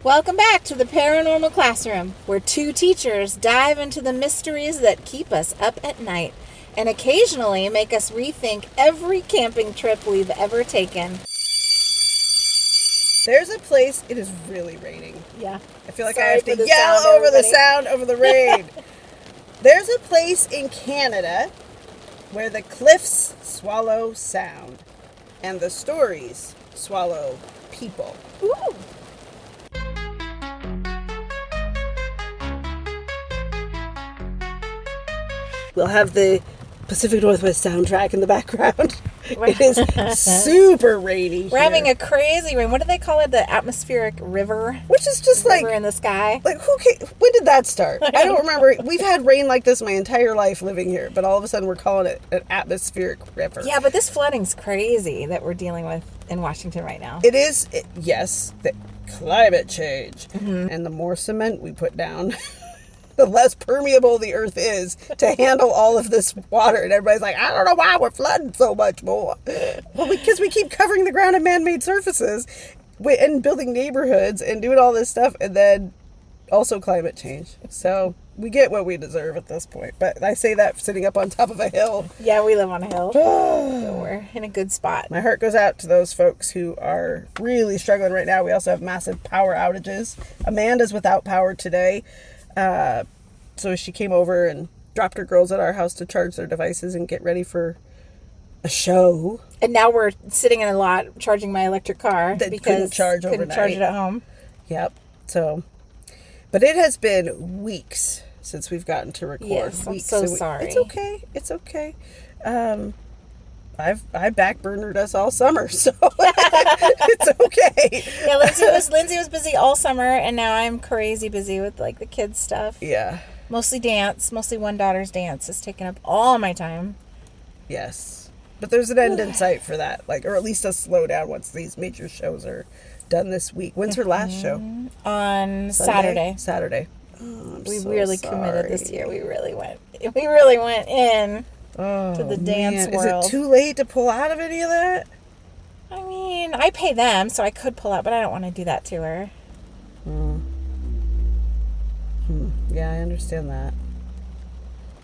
Welcome back to the Paranormal Classroom, where two teachers dive into the mysteries that keep us up at night and occasionally make us rethink every camping trip we've ever taken. There's a place, it is really raining. Yeah. I feel like Sorry I have to for the yell sound, over the everybody. sound over the rain. There's a place in Canada where the cliffs swallow sound and the stories swallow people. Ooh. We'll have the Pacific Northwest soundtrack in the background. It is super rainy We're here. having a crazy rain. What do they call it? The atmospheric river? Which is just River like... in the sky? Like, when did that start? I don't remember. We've had rain like this my entire life living here, but all of a sudden we're calling it an atmospheric river. Yeah, but this flooding's crazy that we're dealing with in Washington right now. It is, yes, the climate change. And the more cement we put down, the less permeable the earth is to handle all of this water. And everybody's like, I don't know why we're flooding so much more. Well, because we keep covering the ground in man-made surfaces and building neighborhoods and doing all this stuff, and then also climate change. So we get what we deserve at this point. But I say that sitting up on top of a hill. Yeah, we live on a hill. So we're in a good spot. My heart goes out to those folks who are really struggling right now. We also have massive power outages. Amanda's without power today. So she came over and dropped her girls at our house to charge their devices and get ready for a show. And now we're sitting in a lot charging my electric car That because couldn't charge couldn't overnight. charge it at home. Yep. So, but it has been weeks since we've gotten to record. Yes, I'm weeks. so sorry. It's okay. It's okay. I backburnered us all summer, so it's okay. Yeah, Lindsay was busy all summer, and now I'm crazy busy with like the kids stuff. Yeah. Mostly dance. Mostly one daughter's dance is taking up all my time. Yes. But there's an end in sight for that, like, or at least a slowdown once these major shows are done this week. When's her last show? On Sunday? Saturday. Saturday. Oh, I'm We so really sorry. committed this year. We really went in Oh, to the dance man. world. Is it too late to pull out of any of that? I mean, I pay them, so I could pull out, but I don't want to do that to her. Yeah, I understand that.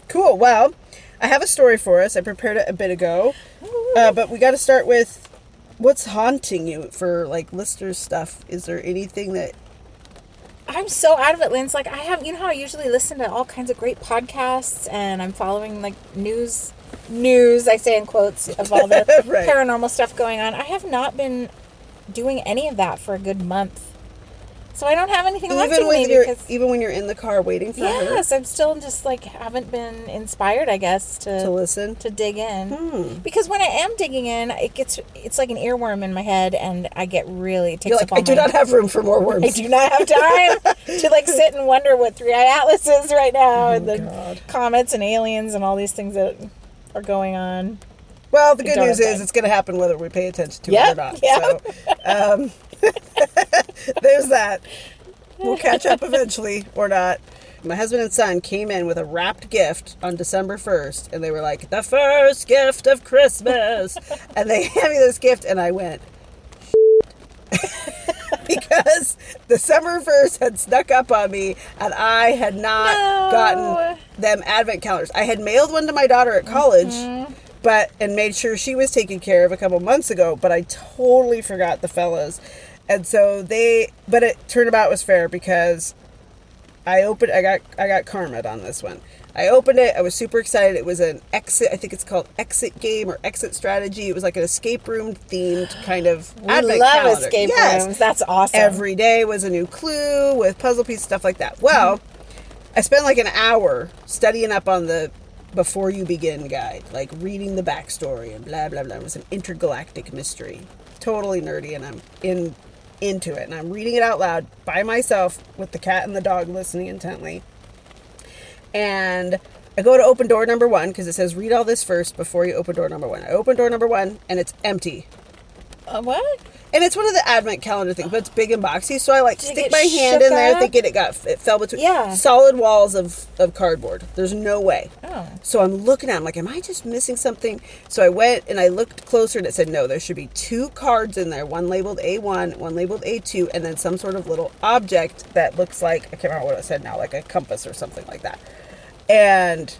Cool. Well, I have a story for us. I prepared it a bit ago. But we got to start with what's haunting you for, like, listeners stuff. Is there anything that... I'm so out of it, Linz. Like, I have, you know how I usually listen to all kinds of great podcasts, and I'm following, like, news, I say in quotes, of all the Right. paranormal stuff going on. I have not been doing any of that for a good month. So I don't have anything haunting me because... Even when you're in the car waiting for her Yes, I'm still just, like, haven't been inspired, I guess, to listen? to dig in. Because when I am digging in, it's like an earworm in my head, and I get really... It takes You're up like, all I do my... not have room for more worms. I do not have time to like sit and wonder what 3-eye Atlas is right now, and the God. comets and aliens and all these things that are going on. Well, the good don't news have is time. it's going to happen whether we pay attention to Yep, it or not. yep. So, there's that. We'll catch up eventually or not. My husband and son came in with a wrapped gift on December 1st, and they were like, the first gift of Christmas. And they handed me this gift, and I went, because December 1st had snuck up on me, and I had not gotten them advent calendars. I had mailed one to my daughter at college, and made sure she was taken care of a couple months ago, but I totally forgot the fellas. And so but it turned out it was fair because I got karma'd on this one. I opened it. I was super excited. It was an exit. I think it's called exit game or exit strategy. It was like an escape room themed kind of advent love calendar. escape Yes. rooms. That's awesome. Every day was a new clue with puzzle pieces, stuff like that. Well, I spent like an hour studying up on the Before You Begin guide, like reading the backstory and blah, blah, blah. It was an intergalactic mystery. Totally nerdy, and I'm into it. And I'm reading it out loud by myself with the cat and the dog listening intently. And I go to open door number 1 because it says read all this first before you open door number 1. I open door number 1 and it's empty. What? And it's one of the advent calendar things, but it's big and boxy. So I like Did it stick get my hand in there, shook thinking it fell between Yeah. solid walls of cardboard. There's no way. Oh. So I'm looking at it, I'm like, am I just missing something? So I went and I looked closer and it said, no, there should be 2 cards in there. One labeled A1, one labeled A2, and then some sort of little object that looks like, I can't remember what it said now, like a compass or something like that. And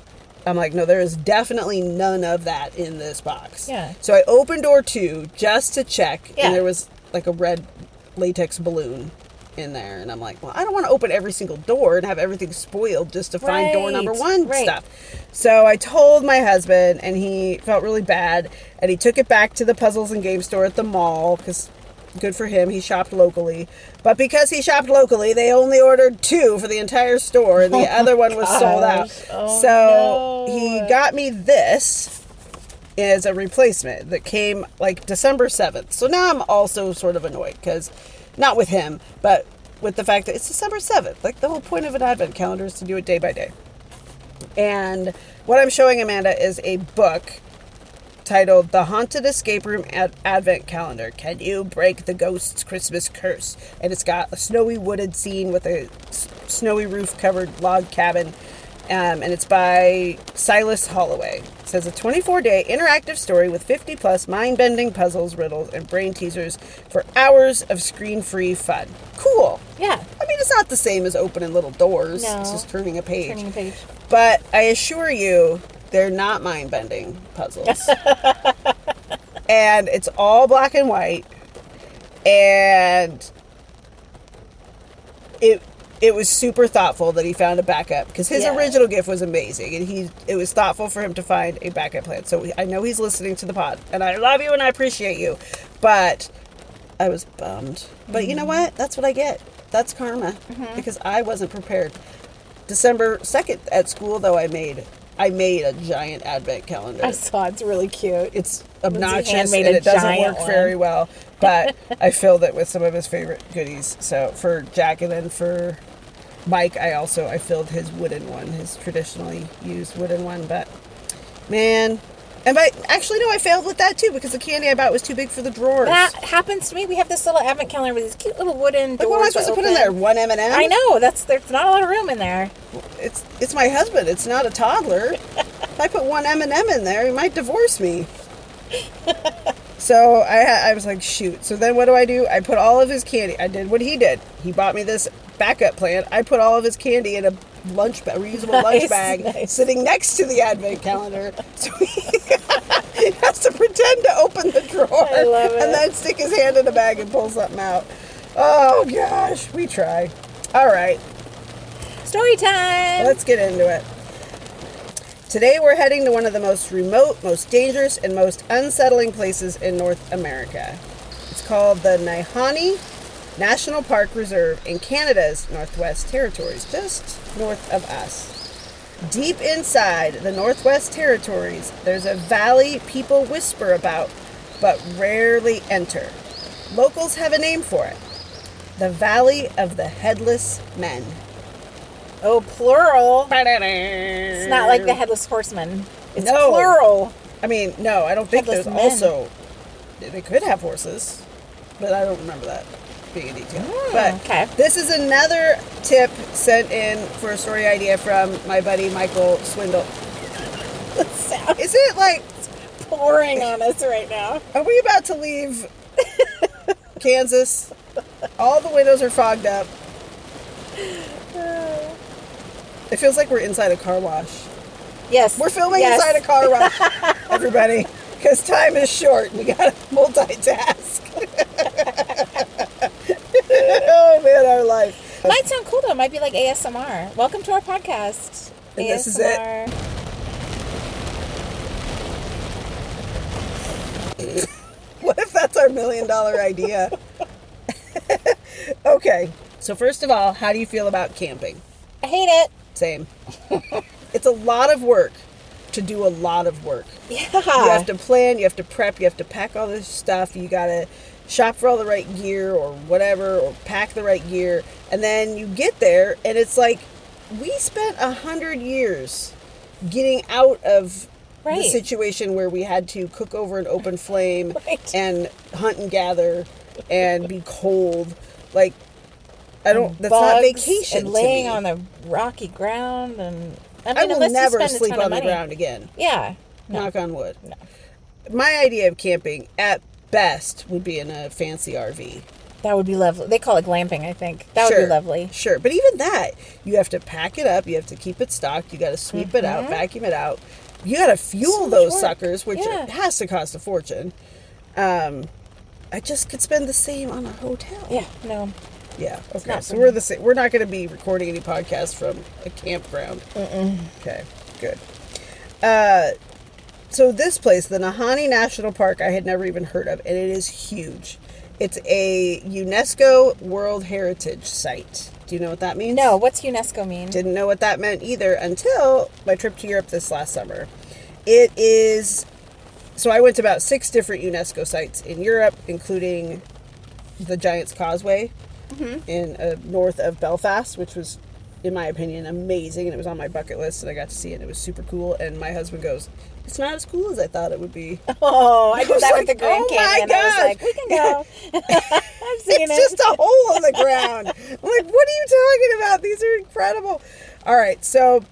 I'm like, no, there is definitely none of that in this box. Yeah. So I opened door 2 just to check, Yeah. and there was like a red latex balloon in there. And I'm like, well, I don't want to open every single door and have everything spoiled just to find door number 1 stuff. So I told my husband, and he felt really bad, and he took it back to the puzzles and game store at the mall, because good for him, he shopped locally. But because he shopped locally, they only ordered 2 for the entire store, and the other one was sold out. So he got me this as a replacement that came like December 7th. So now I'm also sort of annoyed, because not with him, but with the fact that it's December 7th. Like, the whole point of an advent calendar is to do it day by day. And what I'm showing Amanda is a book titled The Haunted Escape Room Advent Calendar. Can you break the ghost's Christmas curse? And it's got a snowy wooded scene with a snowy roof covered log cabin. And it's by Silas Holloway. It says a 24-day interactive story with 50 plus mind-bending puzzles, riddles, and brain teasers for hours of screen-free fun. Cool. Yeah. I mean, it's not the same as opening little doors. No. It's just turning a page. Turning a page. But I assure you, they're not mind-bending puzzles. And it's all black and white. And it was super thoughtful that he found a backup, because his original gift was amazing, and it was thoughtful for him to find a backup plan. So I know he's listening to the pod, and I love you and I appreciate you, but I was bummed. But you know what? That's what I get. That's karma, because I wasn't prepared. December 2nd at school, though, I made a giant advent calendar. I saw it's really cute. It's obnoxious and it doesn't work very well, but I filled it with some of his favorite goodies. So for Jack, and then for Mike, I filled his wooden one, his traditionally used wooden one. But man, actually no, I failed with that too, because the candy I bought was too big for the drawers. That happens to me. We have this little advent calendar with these cute little wooden doors. Like, what am I supposed to put in there? 1 M&M? I know, there's not a lot of room in there. It's my husband. It's not a toddler. If I put 1 M&M in there, he might divorce me. So I was like, shoot. So then what do? I put all of his candy. I did what he did. He bought me this backup plan. I put all of his candy in a reusable lunch bag sitting next to the advent calendar. So he has to pretend to open the drawer and then stick his hand in the bag and pull something out. Oh gosh, we try. All right. Story time. Let's get into it. Today we're heading to one of the most remote, most dangerous, and most unsettling places in North America. It's called the Nahanni National Park Reserve in Canada's Northwest Territories, just north of us. Deep inside the Northwest Territories, there's a valley people whisper about, but rarely enter. Locals have a name for it. The Valley of the Headless Men. Oh, plural. It's not like the Headless Horseman. It's plural. I mean, no, I don't think Headless there's men. also... They could have horses, but I don't remember that being in detail. But this is another tip sent in for a story idea from my buddy Michael Swindle. Is it like... pouring on us right now. Are we about to leave Kansas? All the windows are fogged up. It feels like we're inside a car wash. Yes. We're filming inside a car wash, everybody, because time is short. We gotta multitask. Oh man, our life. Might sound cool though. It might be like ASMR. Welcome to our podcast. And ASMR. this is it. What if that's our $1 million idea? Okay. So first of all, how do you feel about camping? I hate it. Same. It's a lot of work to do a lot of work. Yeah. You have to plan, you have to prep, you have to pack all this stuff, you gotta shop for all the right gear or whatever, or pack the right gear, and then you get there and it's like, we spent 100 years getting out of Right. the situation where we had to cook over an open flame Right. and hunt and gather and be cold. Like, that's not Bugs vacation and laying to me. on the rocky ground, and I will unless you never spend a sleep ton of on the money. ground again. Yeah. No. Knock on wood. No. My idea of camping, at best, would be in a fancy RV. That would be lovely. They call it glamping, I think. That would be lovely. Sure. But even that, you have to pack it up. You have to keep it stocked. You got to sweep it out, vacuum it out. You got to fuel those suckers, which has to cost a fortune. I just could spend the same on a hotel. Yeah. No. Yeah. Okay. So we're the same. We're not going to be recording any podcasts from a campground. Okay. Good. So this place, the Nahanni National Park, I had never even heard of, and it is huge. It's a UNESCO World Heritage Site. Do you know what that means? No. What's UNESCO mean? Didn't know what that meant either until my trip to Europe this last summer. It is... So I went to about 6 different UNESCO sites in Europe, including the Giant's Causeway in north of Belfast, which was, in my opinion, amazing. And it was on my bucket list, and I got to see it, and it was super cool. And my husband goes, it's not as cool as I thought it would be. Oh, I did that with the Grand oh Canyon. my I was like, we can go. I've seen it. It's just a hole in the ground. I'm like, what are you talking about? These are incredible. All right, so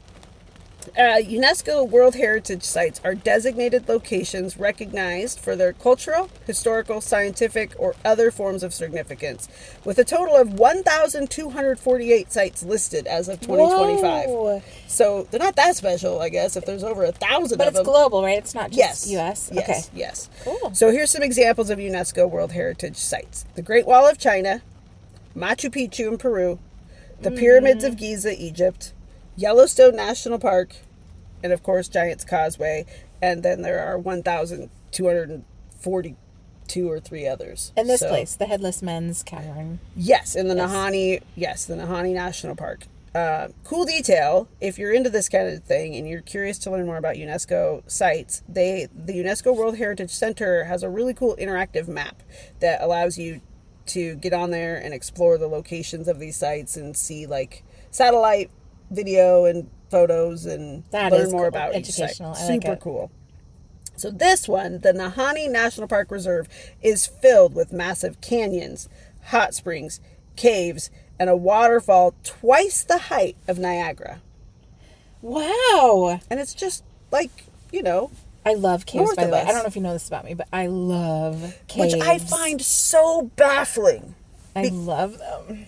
UNESCO World Heritage Sites are designated locations recognized for their cultural, historical, scientific, or other forms of significance, with a total of 1,248 sites listed as of 2025. Whoa. So they're not that special, I guess, if there's over 1,000 of them. But it's global, right? It's not just U.S.? Yes, Okay. yes. Cool. So here's some examples of UNESCO World Heritage Sites. The Great Wall of China, Machu Picchu in Peru, the Pyramids of Giza, Egypt, Yellowstone National Park, and of course Giant's Causeway, and then there are 1,242 or 3 others. And this place, the Headless Men's Cavern. Yes, in the Nahanni, the Nahanni National Park. Cool detail, if you're into this kind of thing and you're curious to learn more about UNESCO sites, the UNESCO World Heritage Center has a really cool interactive map that allows you to get on there and explore the locations of these sites and see like satellite video and photos and learn more about each site. Super cool. So this one, the Nahanni National Park Reserve, is filled with massive canyons, hot springs, caves, and a waterfall twice the height of Niagara. Wow. And it's just like, I love caves, by the way. us. I don't know if you know this about me, but I love caves. Which I find so baffling. I love them.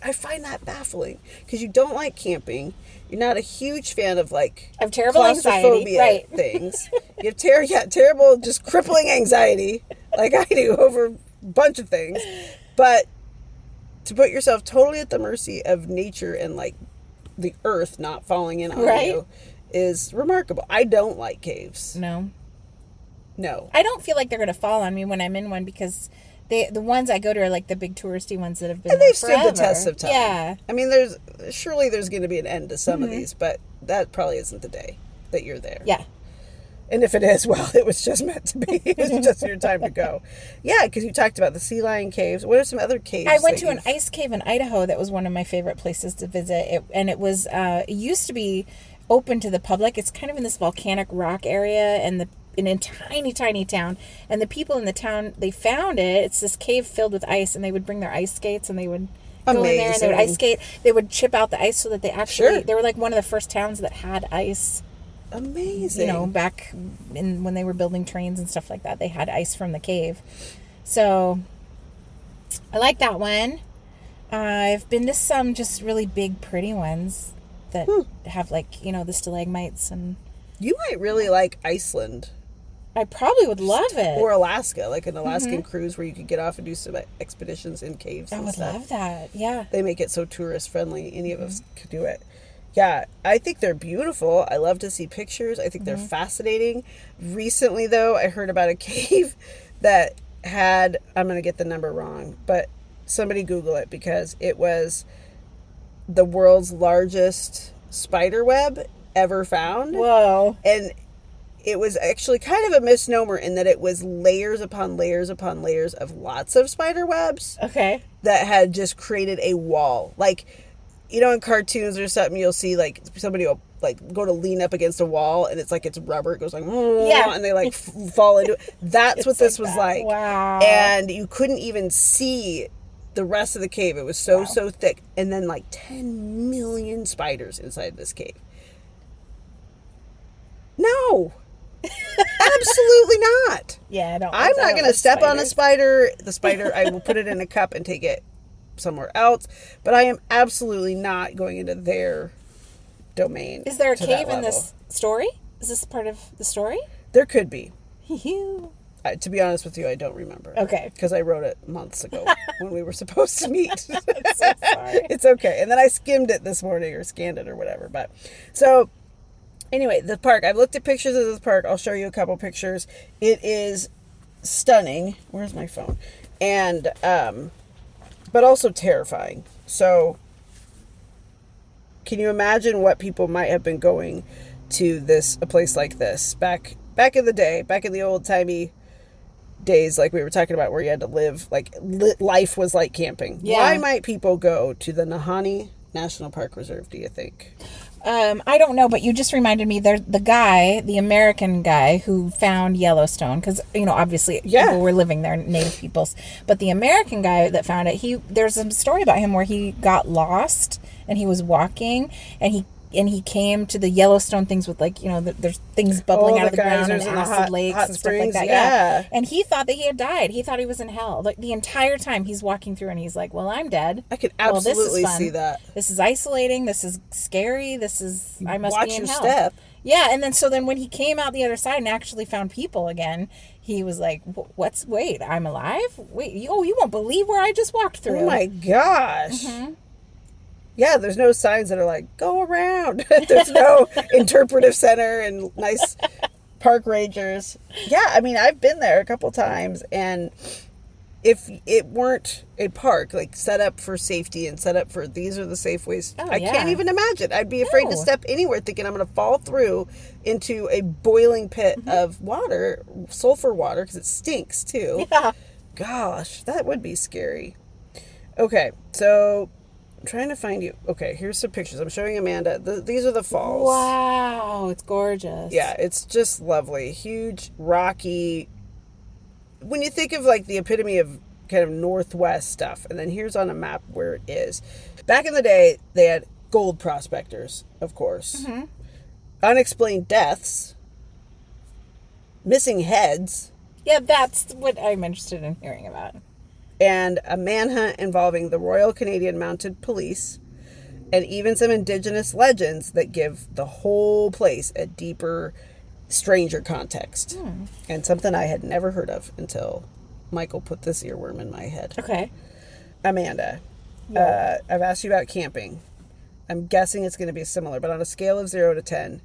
I find that baffling because you don't like camping. You're not a huge fan of I have terrible anxiety, right? Things. You have terrible, just crippling anxiety, like I do over a bunch of things. But to put yourself totally at the mercy of nature and like the earth not falling in on you is remarkable. I don't like caves. No. I don't feel like they're going to fall on me when I'm in one because the ones I go to are like the big touristy ones that have been and there they've forever. stood the test of time. Yeah. I mean, there's going to be an end to some of these, but that probably isn't the day that you're there. Yeah. And if it is, well, it was just meant to be. It was just your time to go. Yeah, because you talked about the sea lion caves. What are some other caves? I went to an ice cave in Idaho that was one of my favorite places to visit. It used to be open to the public. It's kind of in this volcanic rock area in a tiny, tiny town. And the people in the town, they found it. It's this cave filled with ice, and they would bring their ice skates, and they would go in there, and they would ice skate. They would chip out the ice so that they actually... They were like one of the first towns that had ice. Amazing. Back when they were building trains and stuff like that, they had ice from the cave. So I like that one. I've been to some just really big, pretty ones that have the stalagmites, and you might really like Iceland. I probably would love it. Or Alaska, like an Alaskan cruise where you could get off and do some expeditions in caves. I would love that. Yeah. They make it so tourist friendly. Any of us could do it. Yeah, I think they're beautiful. I love to see pictures. I think they're fascinating. Recently, though, I heard about a cave that had, I'm going to get the number wrong, but somebody Google it because it was the world's largest spider web ever found. Whoa. And it was actually kind of a misnomer in that it was layers upon layers upon layers of lots of spider webs. Okay. That had just created a wall. Like, you know, in cartoons or something, you'll see like somebody will like go to lean up against a wall, and it's like it's rubber. It goes like, Yeah. and they like fall into it. That's what this was like. Wow. And you couldn't even see the rest of the cave. It was so thick, and then like 10 million spiders inside this cave. No. Absolutely not. Yeah, I'm not going to step on a spider. The spider, I will put it in a cup and take it somewhere else. But I am absolutely not going into their domain. Is there a cave in this story? Is this part of the story? There could be. To be honest with you, I don't remember. Okay. Because I wrote it months ago when we were supposed to meet. I'm so sorry. It's okay. And then I skimmed it this morning or scanned it or whatever. But so anyway, the park. I've looked at pictures of this park. I'll show you a couple pictures. It is stunning. Where's my phone? And but also terrifying. So can you imagine what people might have been going to a place like this back in the day, back in the old timey days, like we were talking about, where you had to live, like life was like camping. Yeah. Why might people go to the Nahanni National Park Reserve, do you think? I don't know, but you just reminded me, there's the American guy who found Yellowstone, because, obviously people were living there, native peoples, but the American guy that found it, there's a story about him where he got lost and he was walking and he came to the Yellowstone things with there's things bubbling out of the ground and acid lakes and stuff like that. Yeah. And he thought that he had died. He thought he was in hell. Like the entire time he's walking through and he's like, well, I'm dead. I could absolutely see that. This is isolating. This is scary. I must be in hell. Watch your step. Yeah. And then when he came out the other side and actually found people again, he was like, wait, I'm alive? Wait, you won't believe where I just walked through. Oh my gosh. Mm-hmm. Yeah, there's no signs that are like, go around. There's no interpretive center and nice park rangers. Yeah, I mean, I've been there a couple times, and if it weren't a park, like set up for safety and set up for these are the safe ways, I can't even imagine. I'd be afraid to step anywhere thinking I'm going to fall through into a boiling pit of water, sulfur water, because it stinks too. Yeah. Gosh, that would be scary. Okay, so I'm trying to find you. Okay, here's some pictures. I'm showing Amanda. These are the falls. Wow, it's gorgeous. Yeah, it's just lovely. Huge, rocky. When you think of like the epitome of kind of Northwest stuff, and then here's on a map where it is. Back in the day, they had gold prospectors, of course. Mm-hmm. Unexplained deaths. Missing heads. Yeah, that's what I'm interested in hearing about. And a manhunt involving the Royal Canadian Mounted Police, and even some indigenous legends that give the whole place a deeper, stranger context. And something I had never heard of until Michael put this earworm in my head. Okay. Amanda, I've asked you about camping. I'm guessing it's going to be similar, but on a scale of 0 to 10,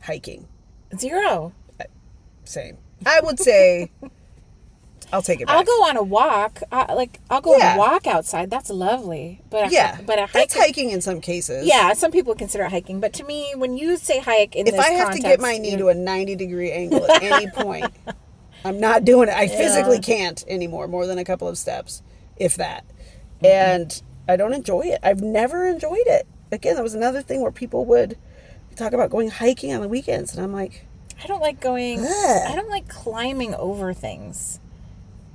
hiking. 0. Same. I would say... I'll take it back. I'll go on a walk. I'll go on a walk outside. That's lovely. But a hike, that's hiking in some cases. Yeah, some people consider it hiking. But to me, when you say hike in this context... If I have to get my knee to a 90-degree angle at any point, I'm not doing it. I physically can't anymore, more than a couple of steps, if that. Mm-hmm. And I don't enjoy it. I've never enjoyed it. Again, that was another thing where people would talk about going hiking on the weekends. And I'm like... I don't like going... Ugh. I don't like climbing over things.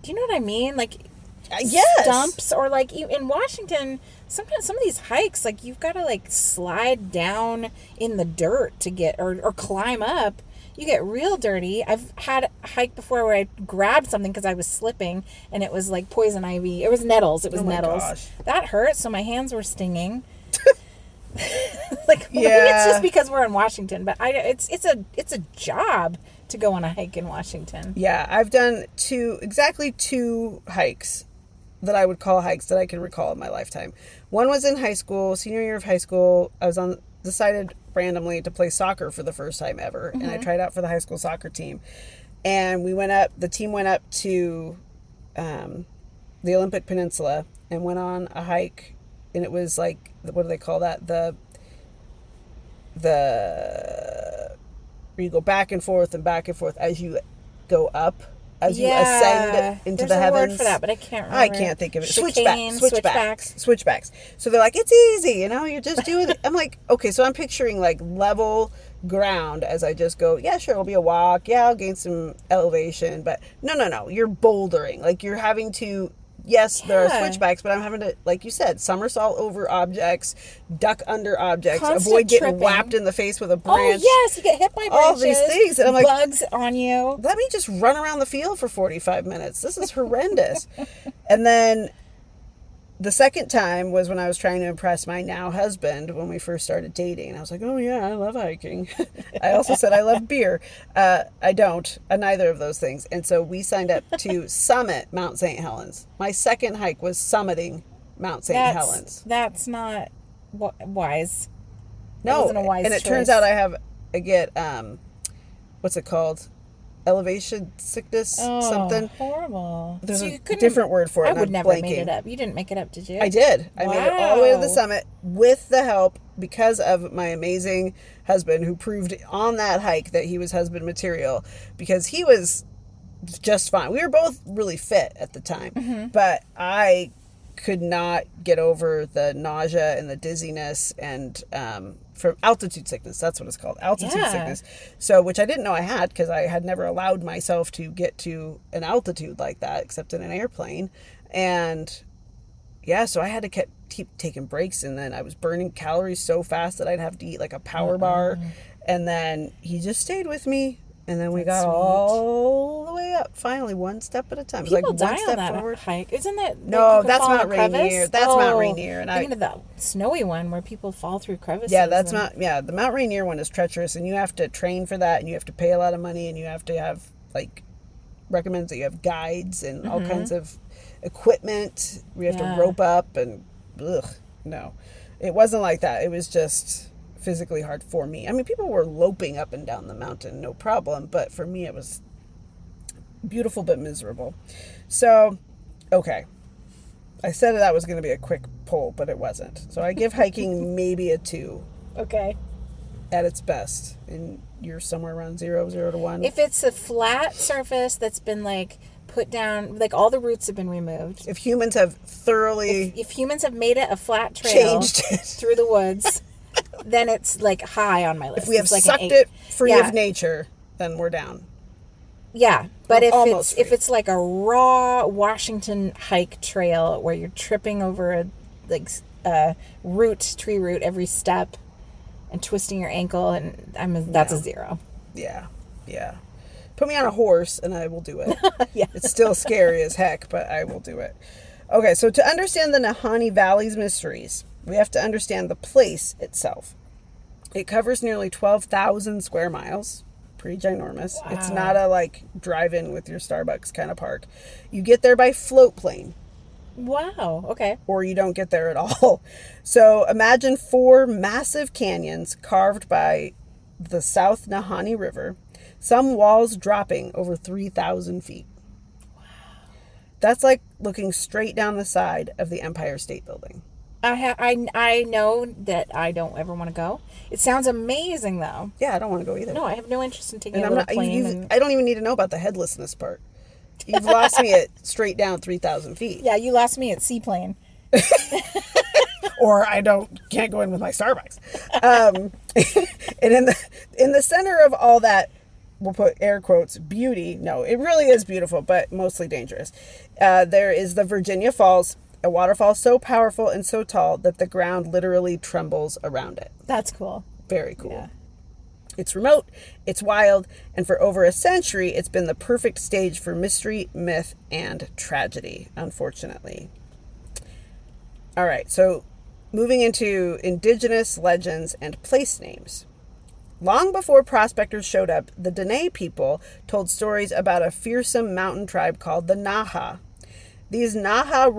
Do you know what I mean? Like, stumps, or like in Washington, sometimes some of these hikes, like you've got to like slide down in the dirt to get, or climb up. You get real dirty. I've had a hike before where I grabbed something because I was slipping, and it was like poison ivy. It was nettles. It was nettles. Gosh. That hurt. So my hands were stinging. Maybe it's just because we're in Washington, but it's a job to go on a hike in Washington. Yeah, I've done exactly two hikes that I would call hikes that I can recall in my lifetime. One was in high school, senior year of high school. I was decided randomly to play soccer for the first time ever, and I tried out for the high school soccer team. And the team went up to the Olympic Peninsula and went on a hike, and it was like, what do they call that? Where you go back and forth as you go up as you ascend into the heavens. There's a word for that, but I can't remember. I can't think of it. Chicane, Switchbacks. So they're like, it's easy, you're just doing it. I'm like, okay, so I'm picturing like level ground as I just go, yeah, sure, it'll be a walk. Yeah, I'll gain some elevation. But no. You're bouldering. Like you're having to, yes, there are switchbacks, but I'm having to, like you said, somersault over objects, duck under objects, avoid getting whapped in the face with a branch. Oh, yes, you get hit by branches. All these things. And I'm like, bugs on you. Let me just run around the field for 45 minutes. This is horrendous. And then the second time was when I was trying to impress my now husband when we first started dating. And I was like, oh, yeah, I love hiking. I also said I love beer. I don't. Neither of those things. And so we signed up to summit Mount St. Helens. My second hike was summiting Mount St. Helens. That's not wise. No. That wasn't a wise and it choice. turns out I get, what's it called? Elevation sickness, something. Horrible. There's a different word for it. I would never have made it up. You didn't make it up, did you? I did. I made it all the way to the summit with the help, because of my amazing husband, who proved on that hike that he was husband material, because he was just fine. We were both really fit at the time, but I could not get over the nausea and the dizziness and from altitude sickness. That's what it's called, altitude sickness. So, which I didn't know I had, because I had never allowed myself to get to an altitude like that except in an airplane. And yeah, so I had to keep taking breaks, and then I was burning calories so fast that I'd have to eat like a power bar. And then he just stayed with me. And then we got all the way up. Finally, one step at a time. People it's like die one step on that forward. hike. Isn't that? No, that's Mount Rainier. That's Mount Rainier. And thinking of the snowy one where people fall through crevices. Yeah, that's not. Yeah, the Mount Rainier one is treacherous, and you have to train for that, and you have to pay a lot of money, and you have to have recommends that you have guides and all kinds of equipment. We have to rope up, and no, it wasn't like that. It was just physically hard for me. I mean, people were loping up and down the mountain, no problem, but for me it was beautiful but miserable. So, okay. I said that was going to be a quick poll, but it wasn't. So I give hiking maybe a 2. Okay. At its best. And you're somewhere around 0 to 1. If it's a flat surface that's been put down, all the roots have been removed. If humans have thoroughly if humans have made it a flat trail changed it through the woods, then it's high on my list. If we have sucked it free of nature, then we're down. Yeah, but if it's like a raw Washington hike trail where you're tripping over a tree root every step and twisting your ankle, and that's a 0. Yeah. Put me on a horse and I will do it. Yeah. It's still scary as heck, but I will do it. Okay, so to understand the Nahanni Valley's mysteries, we have to understand the place itself. It covers nearly 12,000 square miles. Pretty ginormous. Wow. It's not a drive-in with your Starbucks kind of park. You get there by float plane. Wow, okay. Or you don't get there at all. So imagine 4 massive canyons carved by the South Nahanni River, some walls dropping over 3,000 feet. Wow. That's like looking straight down the side of the Empire State Building. I know that I don't ever want to go. It sounds amazing, though. Yeah, I don't want to go either. No, I have no interest in taking a plane. I don't even need to know about the headlessness part. You've lost me at straight down 3,000 feet. Yeah, you lost me at seaplane. Or can't go in with my Starbucks. And in the center of all that, we'll put air quotes, beauty. No, it really is beautiful, but mostly dangerous. There is the Virginia Falls, a waterfall so powerful and so tall that the ground literally trembles around it. That's cool. Very cool. Yeah. It's remote, it's wild, and for over a century, it's been the perfect stage for mystery, myth, and tragedy, unfortunately. All right, so moving into indigenous legends and place names. Long before prospectors showed up, the Dene people told stories about a fearsome mountain tribe called the Naha. These Naha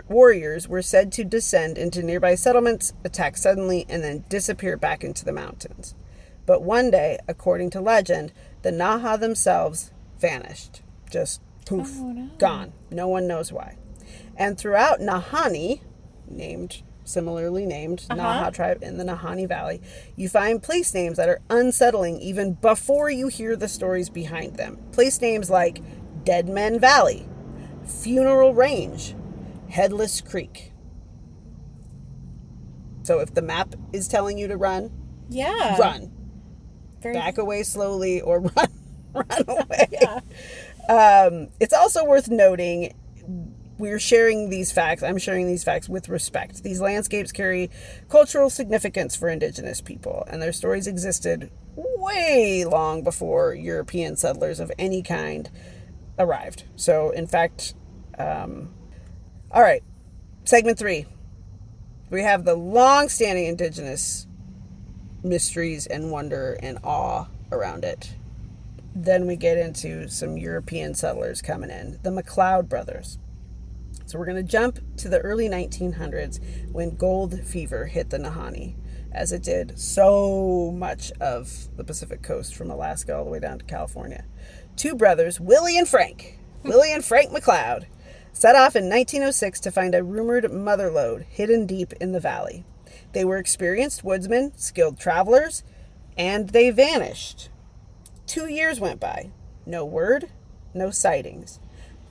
warriors were said to descend into nearby settlements, attack suddenly, and then disappear back into the mountains. But one day, according to legend, the Naha themselves vanished. Just poof, gone. No one knows why. And throughout Nahanni, similarly named Naha tribe in the Nahanni Valley, you find place names that are unsettling even before you hear the stories behind them. Place names like Dead Men Valley, Funeral Range, Headless Creek. So if the map is telling you to run, run. Back away slowly or run away. Yeah. It's also worth noting, I'm sharing these facts with respect. These landscapes carry cultural significance for indigenous people, and their stories existed way long before European settlers of any kind arrived. So, in fact, all right, segment 3. We have the long-standing indigenous mysteries and wonder and awe around it. Then we get into some European settlers coming in, the MacLeod brothers. So we're going to jump to the early 1900s when gold fever hit the Nahanni, as it did so much of the Pacific coast from Alaska all the way down to California. 2 brothers, Willie and Frank MacLeod, set off in 1906 to find a rumored mother lode hidden deep in the valley. They were experienced woodsmen, skilled travelers, and they vanished. 2 years went by. No word, no sightings.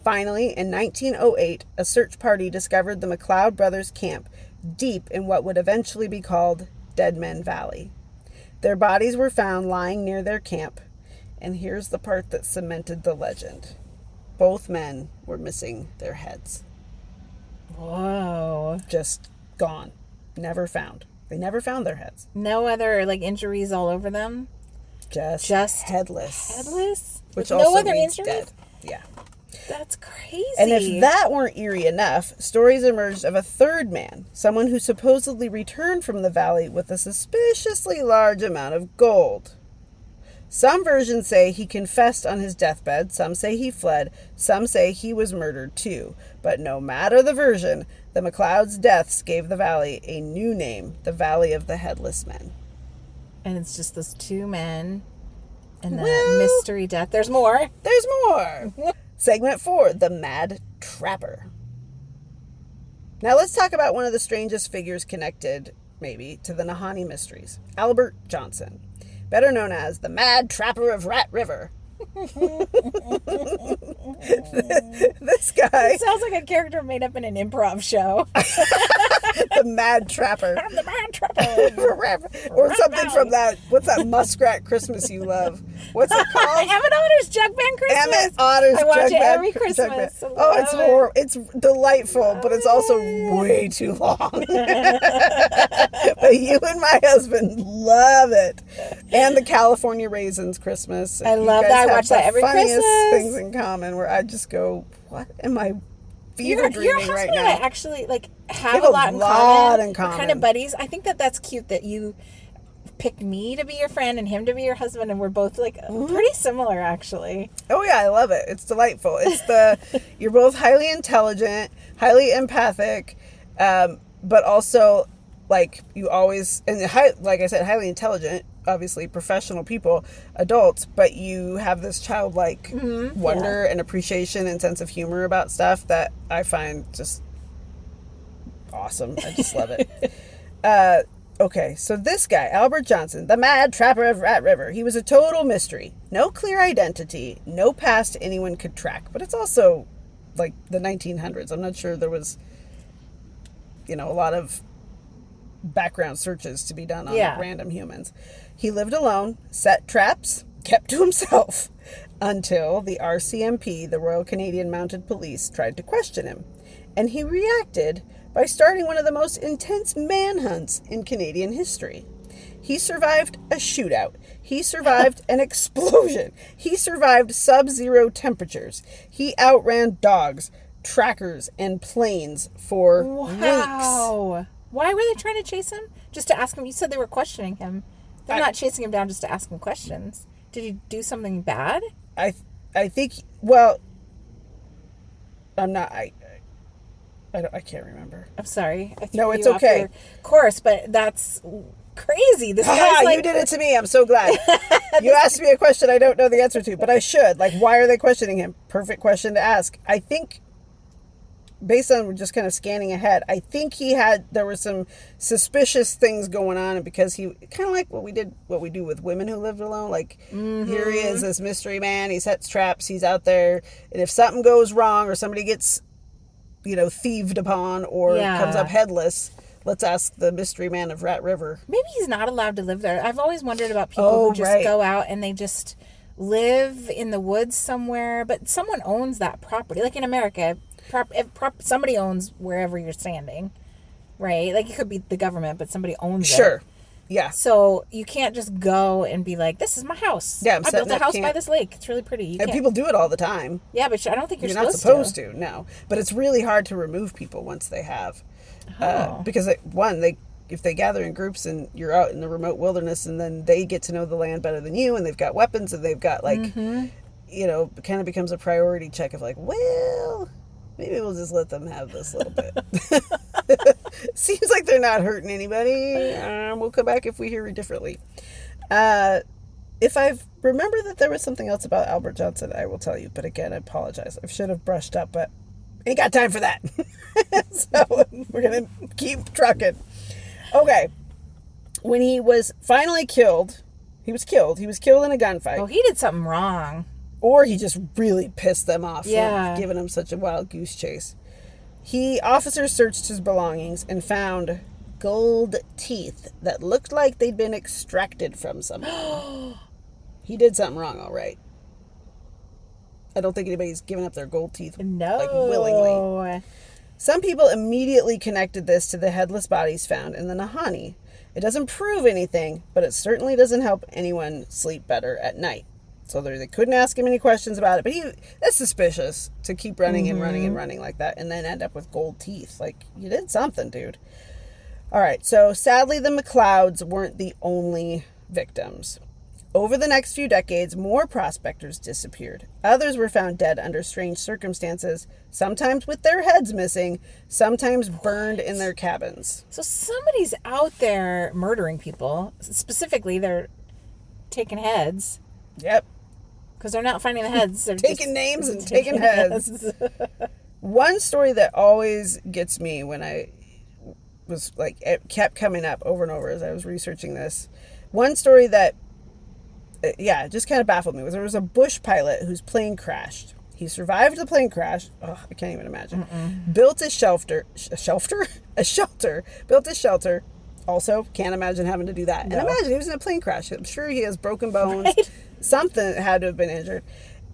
Finally, in 1908, a search party discovered the MacLeod brothers' camp deep in what would eventually be called Dead Men Valley. Their bodies were found lying near their camp, and here's the part that cemented the legend. Both men were missing their heads. Whoa. Just gone. Never found. They never found their heads. No other, injuries all over them? Just headless. Headless? Which With also no other means injuries? dead. Yeah. That's crazy. And if that weren't eerie enough, stories emerged of a third man, someone who supposedly returned from the valley with a suspiciously large amount of gold. Some versions say he confessed on his deathbed, some say he fled, some say he was murdered too. But no matter the version, the MacLeod's deaths gave the valley a new name, the Valley of the Headless Men. And it's just those 2 men and the mystery death. There's more. There's more. Segment 4, the Mad Trapper. Now let's talk about one of the strangest figures connected, maybe, to the Nahanni mysteries. Albert Johnson, better known as the Mad Trapper of Rat River. This guy... It sounds like a character made up in an improv show. The Mad Trapper. I'm the Mad Trapper. Or something from that... What's that Muskrat Christmas you love? What's it called? Emmett Otter's Jug Band Christmas. Emmett Otter's I watch Jug it Band every Christmas. Oh, it's horrible. It's delightful, but it's also way too long. But you and my husband love it. And the California Raisins Christmas. I love that. I watch that every Christmas. Things in common where I just go, what am I fever dreaming right now? And I actually have a lot in common. We're kind of buddies. I think that's cute that you picked me to be your friend and him to be your husband, and we're both pretty similar actually. Oh yeah, I love it. It's delightful. You're both highly intelligent, highly empathic, but also you always, and like I said, highly intelligent, obviously professional people, adults, but you have this childlike wonder and appreciation and sense of humor about stuff that I find just awesome. I just love it. Okay, so this guy, Albert Johnson, the Mad Trapper of Rat River, he was a total mystery. No clear identity, no past anyone could track. But it's also the 1900s. I'm not sure there was, a lot of background searches to be done on random humans. He lived alone, set traps, kept to himself, until the RCMP, the Royal Canadian Mounted Police, tried to question him. And he reacted by starting one of the most intense manhunts in Canadian history. He survived a shootout. He survived an explosion. He survived sub-zero temperatures. He outran dogs, trackers, and planes for weeks. Why were they trying to chase him? Just to ask him? You said they were questioning him. They're not chasing him down just to ask him questions. Did he do something bad? I think, well, I'm not, I can't remember. I'm sorry. No, it's okay. Of course, but that's crazy. This guy's you did it to me. I'm so glad. You asked me a question I don't know the answer to, but I should. Why are they questioning him? Perfect question to ask. I think based on just kind of scanning ahead, I think there were some suspicious things going on, and because he kind of like what we do with women who lived alone. Like, here he is, this mystery man. He sets traps. He's out there, and if something goes wrong or somebody gets, thieved upon or comes up headless, let's ask the mystery man of Rat River. Maybe he's not allowed to live there. I've always wondered about people who just go out and they just live in the woods somewhere, but someone owns that property. Like in America, somebody owns wherever you're standing, right? Like, it could be the government, but somebody owns it. Sure. Yeah. So you can't just go and be like, this is my house. Yeah, I built a house by this lake. It's really pretty. And people do it all the time. Yeah, but I don't think you're not supposed to. No. But it's really hard to remove people once they have. Because, if they gather in groups and you're out in the remote wilderness, and then they get to know the land better than you, and they've got weapons, and they've got, like, it kind of becomes a priority check of, like, well, maybe we'll just let them have this little bit. Seems like they're not hurting anybody. We'll come back if we hear it differently. If I remember that there was something else about Albert Johnson, I will tell you. But again, I apologize. I should have brushed up, but ain't got time for that. So we're going to keep trucking. Okay. When he was finally killed, he was killed in a gunfight. Oh, he did something wrong. Or he just really pissed them off for giving him such a wild goose chase. Officers searched his belongings and found gold teeth that looked like they'd been extracted from something. He did something wrong, all right. I don't think anybody's given up their gold teeth willingly. Some people immediately connected this to the headless bodies found in the Nahanni. It doesn't prove anything, but it certainly doesn't help anyone sleep better at night. So they couldn't ask him any questions about it. But that's suspicious to keep running and running and running like that and then end up with gold teeth. Like, you did something, dude. All right. So sadly, the McLeods weren't the only victims. Over the next few decades, more prospectors disappeared. Others were found dead under strange circumstances, sometimes with their heads missing, sometimes burned in their cabins. So somebody's out there murdering people. Specifically, they're taking heads. Yep. Because they're not finding the heads. They're taking names and taking heads. One story that always gets me when I was like, it kept coming up over and over as I was researching this. One story that, just kind of baffled me was there was a bush pilot whose plane crashed. He survived the plane crash. Oh, I can't even imagine. Built a shelter. Built a shelter. Also, can't imagine having to do that. No. And imagine he was in a plane crash. I'm sure he has broken bones. Right? Something had to have been injured.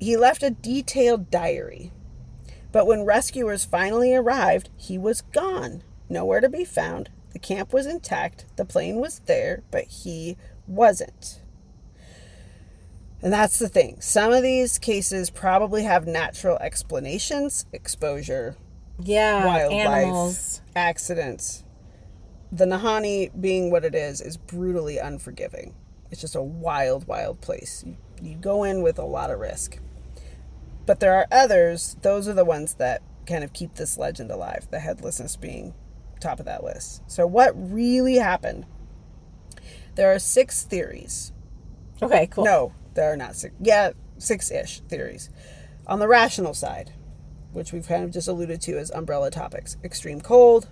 He left a detailed diary. But when rescuers finally arrived, he was gone. Nowhere to be found. The camp was intact. The plane was there, but he wasn't. And that's the thing. Some of these cases probably have natural explanations. Exposure. Yeah, wildlife. Animals. Accidents. The Nahanni, being what it is brutally unforgiving. It's just a wild, wild place. You go in with a lot of risk. But there are others. Those are the ones that kind of keep this legend alive. The headlessness being top of that list. So what really happened? There are 6 theories. Okay, cool. No, there are not 6. Yeah, 6-ish theories. On the rational side, which we've kind of just alluded to as umbrella topics. Extreme cold.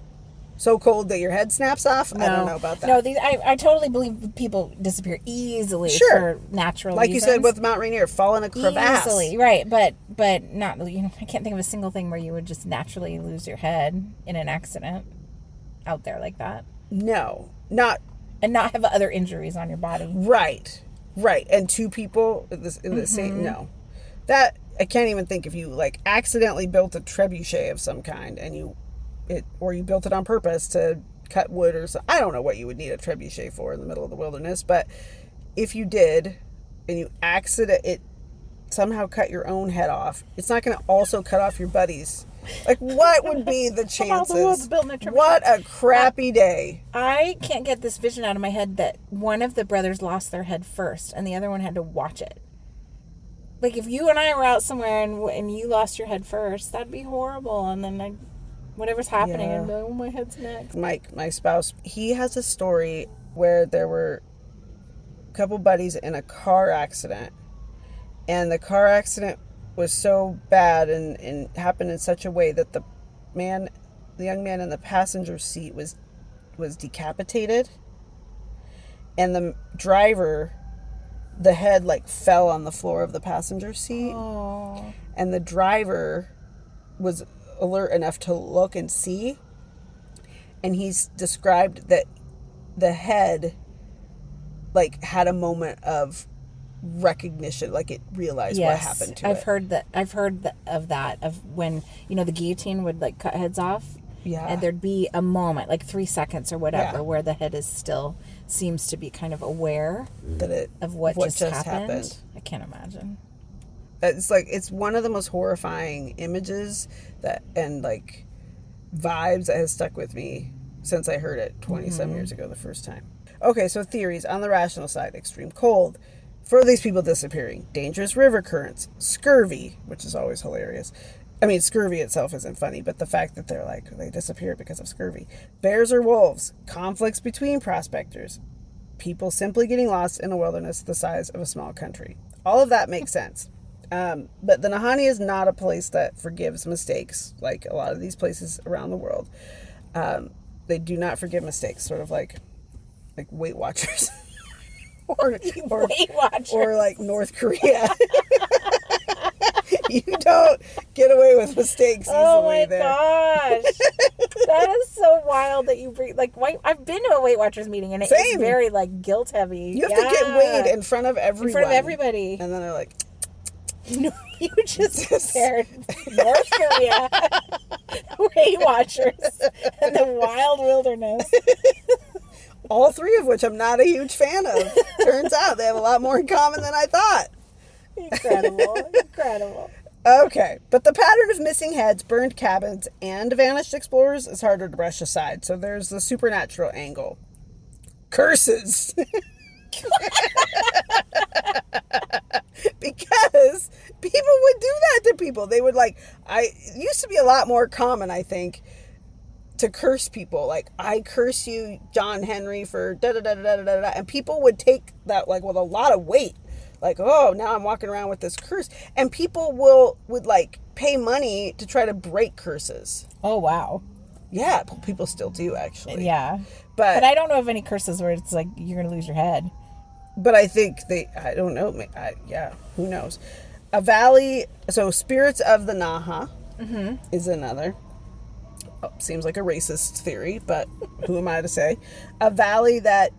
So cold that your head snaps off? No. I don't know about that. No, I totally believe people disappear easily for natural like reasons. You said with Mount Rainier, fall in a crevasse. Easily, right. But not, I can't think of a single thing where you would just naturally lose your head in an accident out there like that. No, not. And not have other injuries on your body. Right. And 2 people in the same, no. That, I can't even think if you, like, accidentally built a trebuchet of some kind and you built it on purpose to cut wood or something. I don't know what you would need a trebuchet for in the middle of the wilderness, but if you did and you somehow cut your own head off, it's not going to also cut off your buddy's. Like, what would be the chances? What a crappy day. I can't get this vision out of my head that one of the brothers lost their head first and the other one had to watch it. Like, if you and I were out somewhere and you lost your head first, that'd be horrible. And then whatever's happening, I'd be like, oh, my head's next. Mike, my spouse, he has a story where there were a couple buddies in a car accident. And the car accident was so bad and happened in such a way that the young man in the passenger seat was decapitated, and the driver, the head like fell on the floor of the passenger seat. Oh. And the driver was alert enough to look and see, and he's described that the head like had a moment of recognition, like it realized what happened to it. I've heard of that, of when, the guillotine would like cut heads off. Yeah. And there'd be a moment, like 3 seconds or whatever, where the head is still seems to be kind of aware of what just happened. I can't imagine. It's like, it's one of the most horrifying images and like vibes that has stuck with me since I heard it 20-some years ago the first time. Okay, so theories on the rational side: extreme cold, these people disappearing, dangerous river currents, scurvy, which is always hilarious. I mean, scurvy itself isn't funny, but the fact that they disappeared because of scurvy. Bears or wolves, conflicts between prospectors, people simply getting lost in a wilderness the size of a small country. All of that makes sense. But the Nahanni is not a place that forgives mistakes, like a lot of these places around the world. They do not forgive mistakes, sort of like Weight Watchers. or Weight Watchers. Or like North Korea. You don't get away with mistakes easily. Oh my there. gosh. That is so wild that you bring, I've been to a Weight Watchers meeting, and it's very like guilt heavy. You have to get weighed in front of everyone. In front of everybody. And then they're like, no, you just compared North Korea, Weight Watchers, and the wild wilderness. All three of which I'm not a huge fan of. Turns out they have a lot more in common than I thought. Incredible. Okay, but the pattern of missing heads, burned cabins, and vanished explorers is harder to brush aside. So there's the supernatural angle. Curses. Because people would do that to people. They would it used to be a lot more common, I think, to curse people. Like, I curse you, John Henry, for da-da-da-da-da-da-da. And people would take that, with a lot of weight. Like, oh, now I'm walking around with this curse. And people would pay money to try to break curses. Oh, wow. Yeah, people still do, actually. Yeah. But I don't know of any curses where it's like, you're going to lose your head. But I think I don't know. Who knows? A valley, so spirits of the Naha is another. Oh, seems like a racist theory, but who am I to say? A valley that,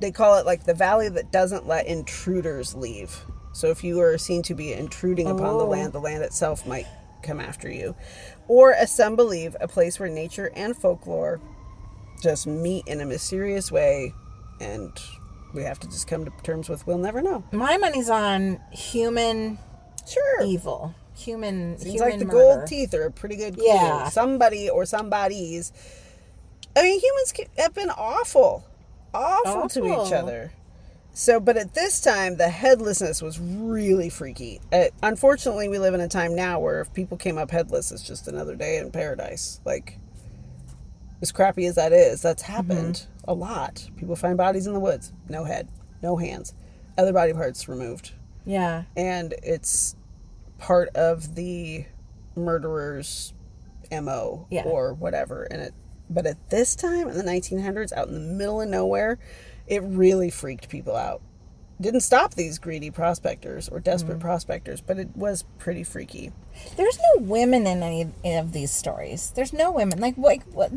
they call it the valley that doesn't let intruders leave. So if you are seen to be intruding upon the land itself might come after you. Or a some believe a place where nature and folklore just meet in a mysterious way, and we have to just come to terms with we'll never know. My money's on human evil. Seems human like the murder. gold teeth are a pretty good clue. Yeah. Somebody or somebody's. I mean, humans have been awful to each other. So, but at this time, the headlessness was really freaky. Unfortunately, we live in a time now where if people came up headless, it's just another day in paradise. As crappy as that is, that's happened a lot. People find bodies in the woods. No head, no hands, other body parts removed. Yeah. And it's part of the murderer's MO or whatever. But at this time, in the 1900s, out in the middle of nowhere, it really freaked people out. Didn't stop these greedy prospectors or desperate prospectors, but it was pretty freaky. There's no women in any of these stories. There's no women.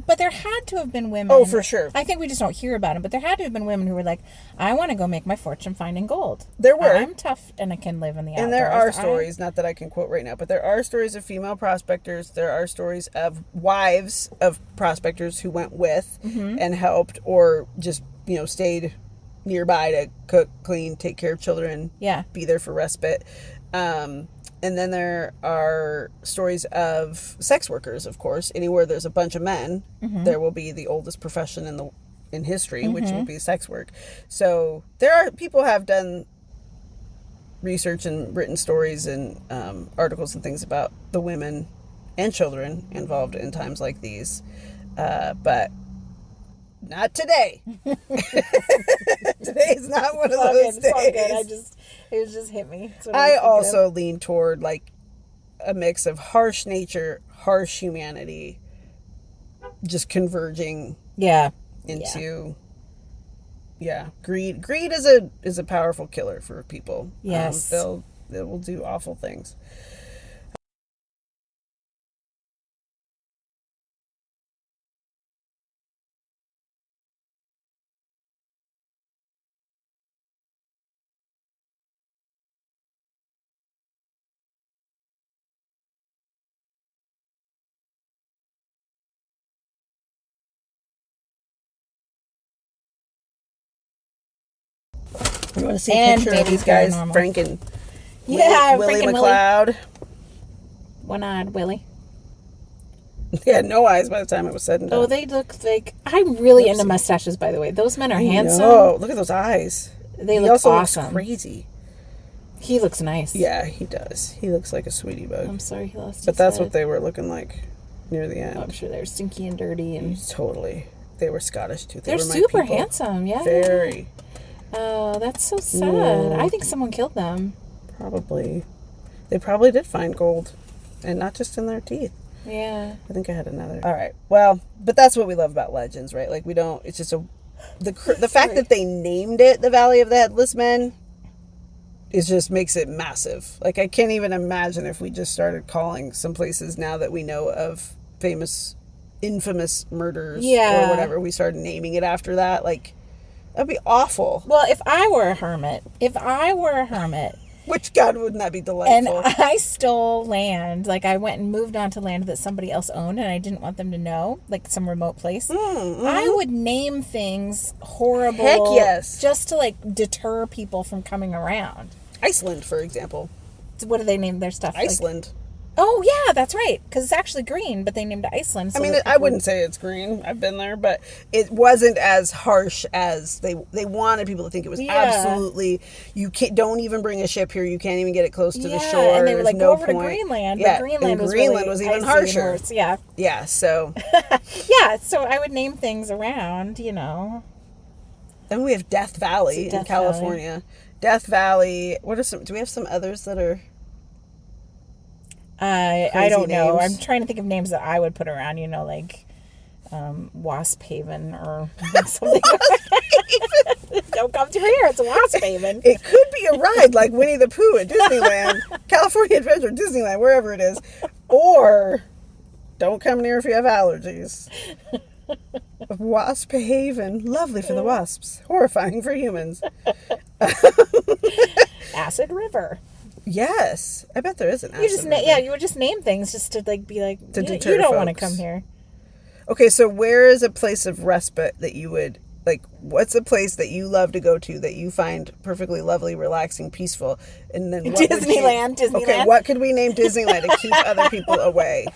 But there had to have been women. Oh, for sure. I think we just don't hear about them, but there had to have been women who were like, I want to go make my fortune finding gold. There were. I'm tough and I can live in the outdoors. And there are stories, not that I can quote right now, but there are stories of female prospectors. There are stories of wives of prospectors who went with and helped, or just, stayed nearby to cook, clean, take care of children, be there for respite. And then there are stories of sex workers, of course. Anywhere there's a bunch of men, there will be the oldest profession in history, which will be sex work. So people have done research and written stories and articles and things about the women and children involved in times like these. But not today. Today is not one of those days. It's all good. It just hit me. I also lean toward a mix of harsh nature, harsh humanity, just converging into greed. Greed is a powerful killer for people. Yes. They will do awful things. You want to see a picture of these guys, Paranormal. Frank and Frank Willie and McLeod? One-eyed Willie. They had no eyes by the time it was said and done. Oh, they look like... I'm really into mustaches, by the way. Those men are handsome. Oh, look at those eyes. They he look also awesome. Looks crazy. He looks nice. Yeah, he does. He looks like a sweetie bug. I'm sorry he lost his But that's head. what they were looking like near the end. I'm sure they're stinky and dirty. And Totally. They were Scottish, too. they're were my super people. handsome, yeah. Very. Oh, that's so sad. Yeah. I think someone killed them. Probably. They probably did find gold. And not just in their teeth. Yeah. I think I had another. All right. Well, but that's what we love about legends, right? Like, we don't... It's just the fact that they named it the Valley of the Headless Men is just makes it massive. Like, I can't even imagine if we just started calling some places now that we know of infamous murders or whatever. We started naming it after that. Like, that'd be awful. Well, if I were a hermit, which God wouldn't that be delightful? and I stole land, like I went and moved onto land that somebody else owned and I didn't want them to know, like some remote place, I would name things horrible. Heck yes. Just to like deter people from coming around. Iceland, for example. So what do they name their stuff? Iceland. Oh, yeah, that's right. Because it's actually green, but they named it Iceland. So I mean, I wouldn't say it's green. I've been there, but it wasn't as harsh as they wanted people to think it was. Absolutely, don't even bring a ship here. You can't even get it close to the shore. And they were like, no go over point. to Greenland. Yeah, but Greenland was even harsher. Yeah. Yeah, so. Yeah, so I would name things around, you know. Then we have Death Valley in California. Death Valley. What are some? Do we have some others that are? I don't know. Names? I'm trying to think of names that I would put around, you know, like Wasp Haven or something. Don't come through here. It's Wasp Haven. It could be a ride like Winnie the Pooh at Disneyland, California Adventure, Disneyland, wherever it is. Or don't come near if you have allergies. Wasp Haven. Lovely for the wasps. Horrifying for humans. Acid River. Yes, I bet there is an acid river. You would just name things just to like be like, to deter you don't folks. want to come here. Okay, so where is a place of respite that you would like? What's a place that you love to go to that you find perfectly lovely, relaxing, peaceful? And then Disneyland. Okay, what could we name Disneyland to keep other people away?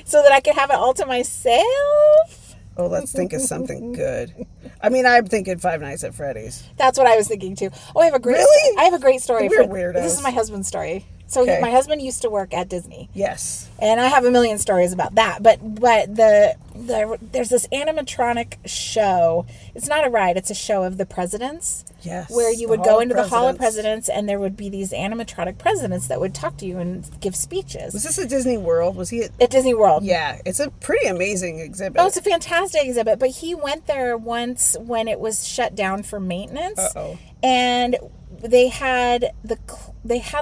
So that I could have it all to myself. Oh, let's think of something good. I mean, I'm thinking Five Nights at Freddy's. That's what I was thinking too. Oh, I have a great. Really? I have a great story. We're weirdos. This is my husband's story. So Okay. my husband used to work at Disney. Yes. And I have a million stories about that. But there's this animatronic show. It's not a ride. It's a show of the presidents. Yes. Where you would go into the Hall of Presidents and there would be these animatronic presidents that would talk to you and give speeches. Was this at Disney World? Was he at Disney World? Yeah. It's a pretty amazing exhibit. Oh, it's a fantastic exhibit. But he went there once when it was shut down for maintenance. Uh-oh. And they had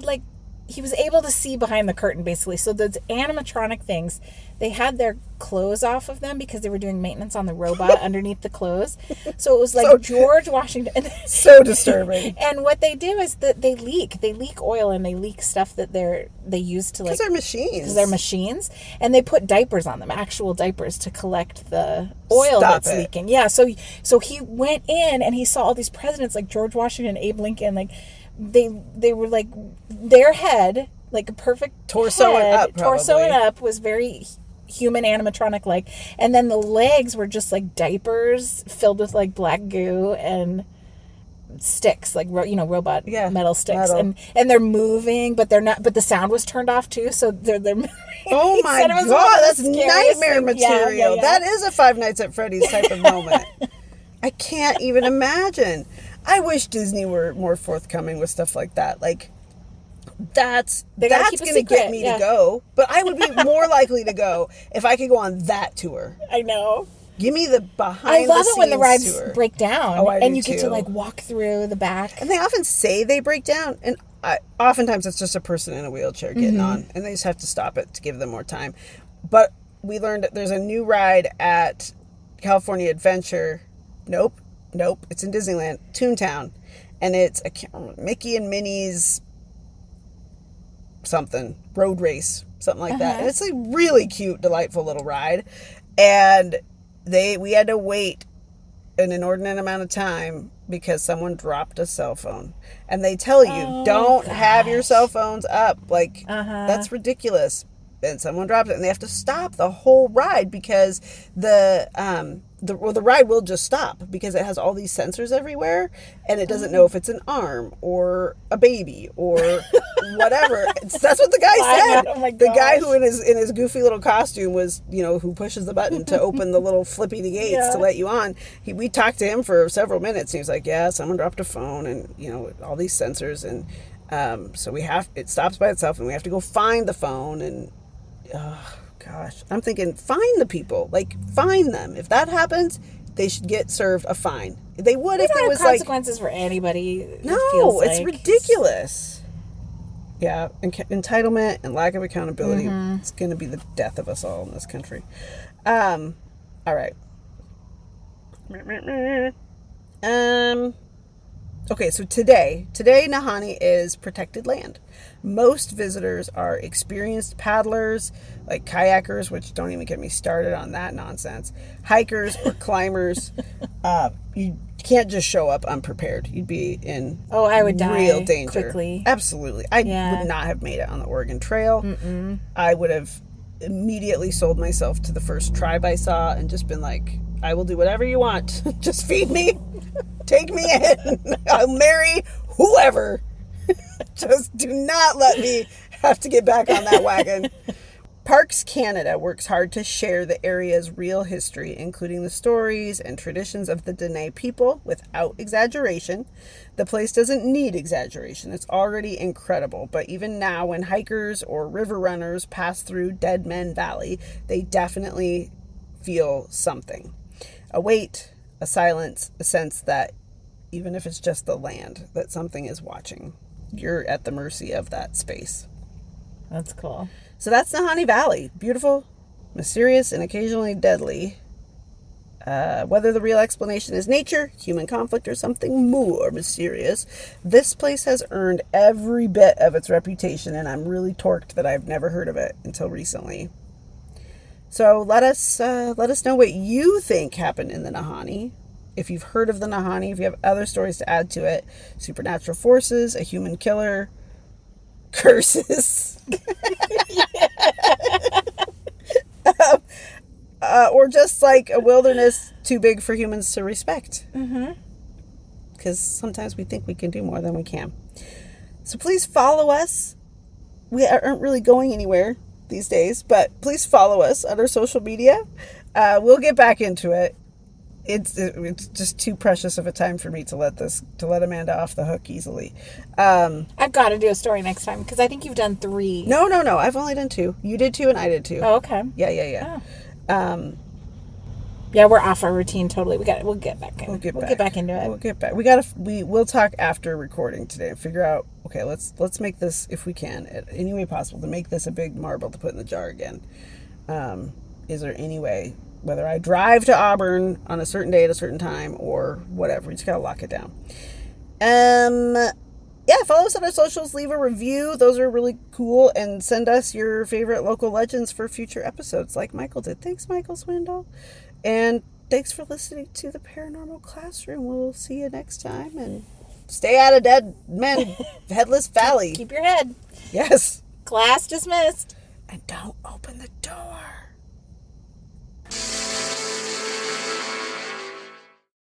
like, he was able to see behind the curtain, basically. So those animatronic things, they had their clothes off of them because they were doing maintenance on the robot underneath the clothes. So it was like George Washington. So disturbing. And what they do is that they leak oil and they leak stuff that they use to like. Because they're machines. Because they're machines, and they put diapers on them, actual diapers, to collect the oil that's leaking. Yeah. So he went in and he saw all these presidents like George Washington, Abe Lincoln, like. They were like their head, like a perfect torso and up was very human animatronic like, and then the legs were just like diapers filled with like black goo and sticks, like robot metal sticks, and they're moving, but they're not. But the sound was turned off too, so they're moving. Oh my God, that's nightmare material. Yeah. That is a Five Nights at Freddy's type of moment. I can't even imagine. I wish Disney were more forthcoming with stuff like that. Like, that's keep going a to secret, get me to go. But I would be more likely to go if I could go on that tour. I know. Give me the behind the scenes I love it when the rides tour. break down. Oh, I do and you get to too. like walk through the back. And they often say they break down, and oftentimes it's just a person in a wheelchair getting on, and they just have to stop it to give them more time. But we learned that there's a new ride at California Adventure. Nope, it's in Disneyland, Toontown, and it's Mickey and Minnie's something road race, something like that. And it's a really cute, delightful little ride, and we had to wait an inordinate amount of time because someone dropped a cell phone. And they tell you, don't have your cell phones up. Like, that's ridiculous. And someone dropped it, and they have to stop the whole ride because the ride will just stop because it has all these sensors everywhere, and it doesn't know if it's an arm or a baby or whatever. That's what the guy said. Oh my the gosh. guy who in his goofy little costume was, who pushes the button to open the little flippy gates to let you on. We talked to him for several minutes. And he was like, yeah, someone dropped a phone, and all these sensors, and so it stops by itself, and we have to go find the phone. And oh gosh, I'm thinking, find the people, find them. If that happens, they should get served a fine. They would if there was consequences for anybody. No, it's ridiculous. Yeah, entitlement and lack of accountability. It's going to be the death of us all in this country. All right. Okay, so today Nahanni is protected land. Most visitors are experienced paddlers, like kayakers, which don't even get me started on that nonsense, hikers or climbers. You can't just show up unprepared. You'd be in I would die real danger. quickly. Absolutely. I would not have made it on the Oregon Trail. I would have immediately sold myself to the first tribe I saw and just been like, I will do whatever you want. Just feed me. Take me in. I'll marry whoever. Just do not let me have to get back on that wagon. Parks Canada works hard to share the area's real history, including the stories and traditions of the Dene people, without exaggeration. The place doesn't need exaggeration. It's already incredible. But even now, when hikers or river runners pass through Dead Men Valley, they definitely feel something. A weight, a silence, a sense that even if it's just the land, that something is watching. You're at the mercy of that space. That's cool. So that's Nahanni Valley. Beautiful, mysterious, and occasionally deadly. Whether the real explanation is nature, human conflict, or something more mysterious, this place has earned every bit of its reputation, and I'm really torqued that I've never heard of it until recently. So let us know what you think happened in the Nahanni. If you've heard of the Nahanni, if you have other stories to add to it, supernatural forces, a human killer, curses, or just like a wilderness too big for humans to respect. Because sometimes we think we can do more than we can. So please follow us. We aren't really going anywhere these days, but please follow us on our social media. We'll get back into it. It's just too precious of a time for me to let Amanda off the hook easily. I've got to do a story next time because I think you've done 3. No. I've only done 2. You did 2 and I did 2. Oh, okay. Yeah. Oh. Yeah, we're off our routine totally. We'll get back in. We'll get back into it. We'll get back. We'll talk after recording today and figure out, okay, let's make this, if we can, any way possible, to make this a big marble to put in the jar again. Is there any way, whether I drive to Auburn on a certain day at a certain time or whatever, we just gotta lock it down. Yeah, follow us on our socials, leave a review. Those are really cool, and send us your favorite local legends for future episodes like Michael did. Thanks, Michael Swindle. And thanks for listening to the Paranormal Classroom. We'll see you next time, and stay out of Dead Men Headless Valley. Keep your head. Yes. Class dismissed. And don't open the door.